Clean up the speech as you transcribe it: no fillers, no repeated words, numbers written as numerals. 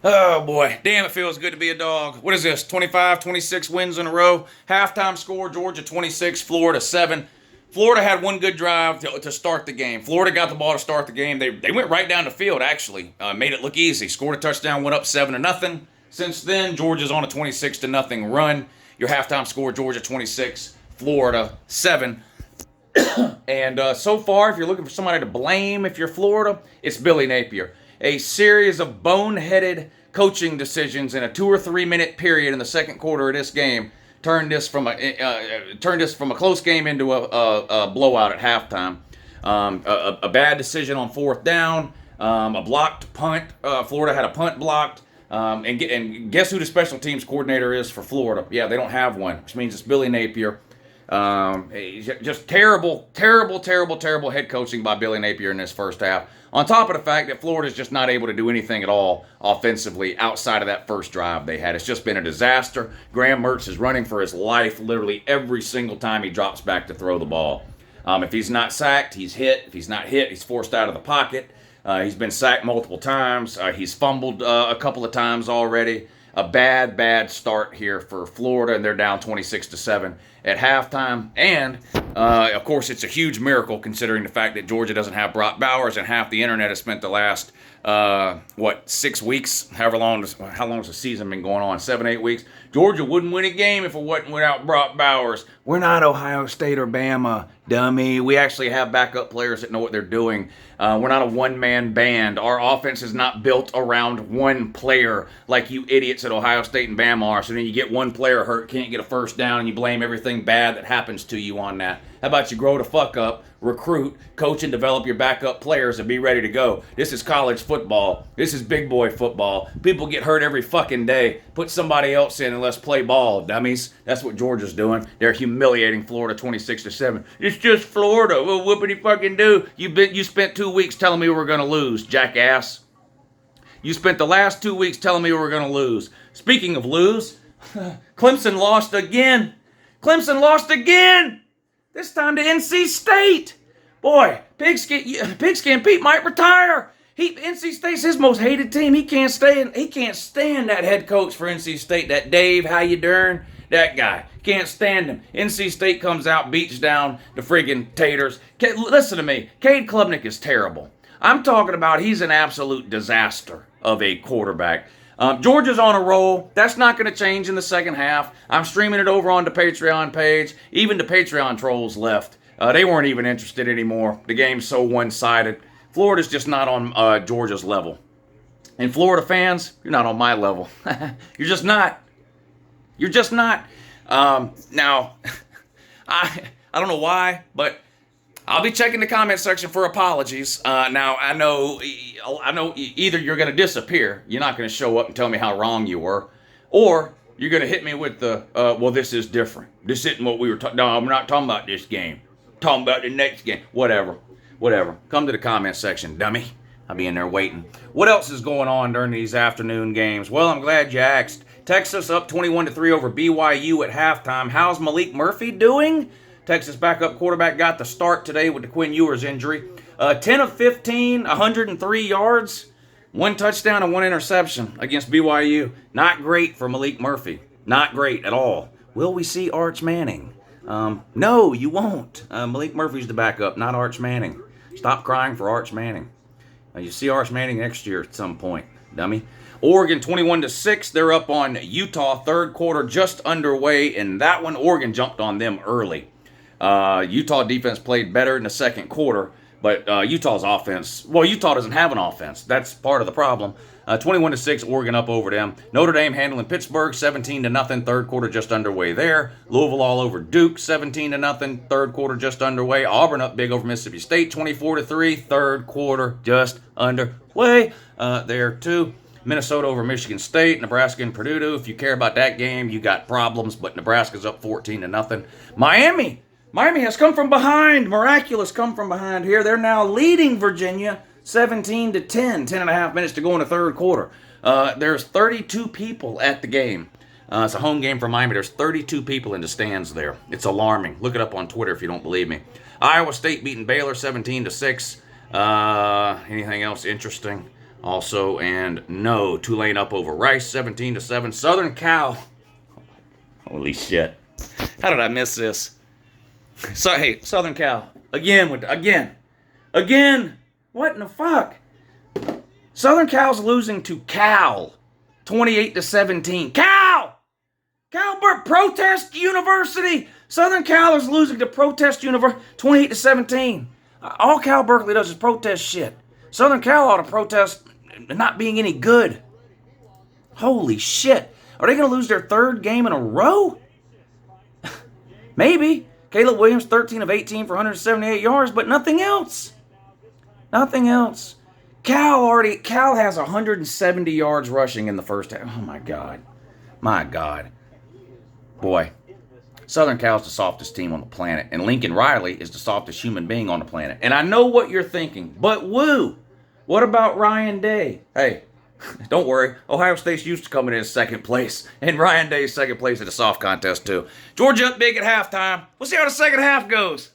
Oh boy, damn, it feels good to be a dog. What is this? 25, 26 wins in a row. Halftime score: Georgia 26, Florida 7. Florida had one good drive to start the game. Florida got the ball to start the game. They went right down the field, actually. Made it look easy. Scored a touchdown, went up 7 to nothing. Since then, Georgia's on a 26 to nothing run. Your halftime score: Georgia 26, Florida 7. And so far, if you're looking for somebody to blame, if you're Florida, it's Billy Napier. A series of boneheaded coaching decisions in a 2 or 3 minute period in the second quarter of this game turned this from a close game into a blowout at halftime. A bad decision on fourth down, a blocked punt. Florida had a punt blocked. And guess who the special teams coordinator is for Florida? Yeah, they don't have one, which means it's Billy Napier. Just terrible head coaching by Billy Napier in this first half. On top of the fact that Florida's just not able to do anything at all offensively outside of that first drive they had. It's just been a disaster. Graham Mertz is running for his life literally every single time he drops back to throw the ball. If he's not sacked, he's hit. If he's not hit, he's forced out of the pocket. He's been sacked multiple times. He's fumbled a couple of times already. A bad start here for Florida, and they're down 26 to 7 at halftime. And of course, it's a huge miracle considering the fact that Georgia doesn't have Brock Bowers, and half the internet has spent the last 6 weeks, how long has the season been going on? 7-8 weeks. Georgia wouldn't win a game if it wasn't without Brock Bowers. We're not Ohio State or Bama, dummy. We actually have backup players that know what they're doing. We're not a one-man band. Our offense is not built around one player like you idiots at Ohio State and Bama are. So then you get one player hurt, can't get a first down, and you blame everything bad that happens to you on that. How about you grow the fuck up, recruit, coach, and develop your backup players and be ready to go? This is college football. This is big boy football. People get hurt every fucking day. Put somebody else in and let's play ball, dummies. That's what Georgia's doing. They're humiliating Florida 26 to 7. It's just Florida. Well, whoopity fucking do. You spent 2 weeks telling me we were gonna lose, jackass. You spent the last 2 weeks telling me we were gonna lose. Speaking of lose, Clemson lost again. Clemson lost again. This time to NC State. Boy, Pigskin Pete might retire. NC State's his most hated team. He can't stand that head coach for NC State. That Dave, how you doing? That guy. Can't stand him. NC State comes out, beats down the friggin' Taters. Listen to me. Cade Klubnik is terrible. I'm talking about he's an absolute disaster of a quarterback. Georgia's on a roll. That's not going to change in the second half. I'm streaming it over on the Patreon page. Even the Patreon trolls left. They weren't even interested anymore. The game's so one-sided. Florida's just not on Georgia's level. And Florida fans, you're not on my level. You're just not. You're just not. Now, I don't know why, but I'll be checking the comment section for apologies. Now, I know either you're going to disappear, you're not going to show up and tell me how wrong you were, or you're going to hit me with the, well, this is different. This isn't what we were talking. No, I'm not talking about this game. I'm talking about the next game. Whatever. Come to the comment section, dummy. I'll be in there waiting. What else is going on during these afternoon games? Well, I'm glad you asked. Texas up 21-3 over BYU at halftime. How's Malik Murphy doing? Texas backup quarterback got the start today with the Quinn Ewers injury. 10 of 15, 103 yards, 1 touchdown and 1 interception against BYU. Not great for Malik Murphy. Not great at all. Will we see Arch Manning? No, you won't. Malik Murphy's the backup, not Arch Manning. Stop crying for Arch Manning. You see Arch Manning next year at some point, dummy. Oregon 21-6. They're up on Utah. Third quarter just underway. In that one, Oregon jumped on them early. Utah defense played better in the second quarter, but Utah's offense, well, Utah doesn't have an offense. That's part of the problem. 21-6, Oregon up over them. Notre Dame handling Pittsburgh 17-0. Third quarter just underway there. Louisville all over Duke 17-0. Third quarter just underway. Auburn up big over Mississippi State 24-3. Third quarter just underway there too. Minnesota over Michigan State, Nebraska and Purdue. If you care about that game, you got problems, but Nebraska's up 14-0. Miami has come from behind. Miraculous come from behind here. They're now leading Virginia 17-10. 10.5 minutes to go in the third quarter. There's 32 people at the game. It's a home game for Miami. There's 32 people in the stands there. It's alarming. Look it up on Twitter if you don't believe me. Iowa State beating Baylor 17-6. Anything else interesting? Also, and no, Tulane up over Rice, 17-7. Southern Cal. Holy shit. How did I miss this? So, hey, Southern Cal. Again. What in the fuck? Southern Cal's losing to Cal. 28-17. Cal! Protest University! Southern Cal is losing to Protest University 28-17. All Cal Berkeley does is protest shit. Southern Cal ought to protest not being any good. Holy shit. Are they going to lose their third game in a row? Maybe. Caleb Williams, 13 of 18 for 178 yards, but nothing else. Nothing else. Cal has 170 yards rushing in the first half. Oh, my God. My God. Boy, Southern Cal's the softest team on the planet, and Lincoln Riley is the softest human being on the planet. And I know what you're thinking, but woo, what about Ryan Day? Hey, don't worry. Ohio State's used to coming in second place, and Ryan Day's second place in the soft contest, too. Georgia up big at halftime. We'll see how the second half goes.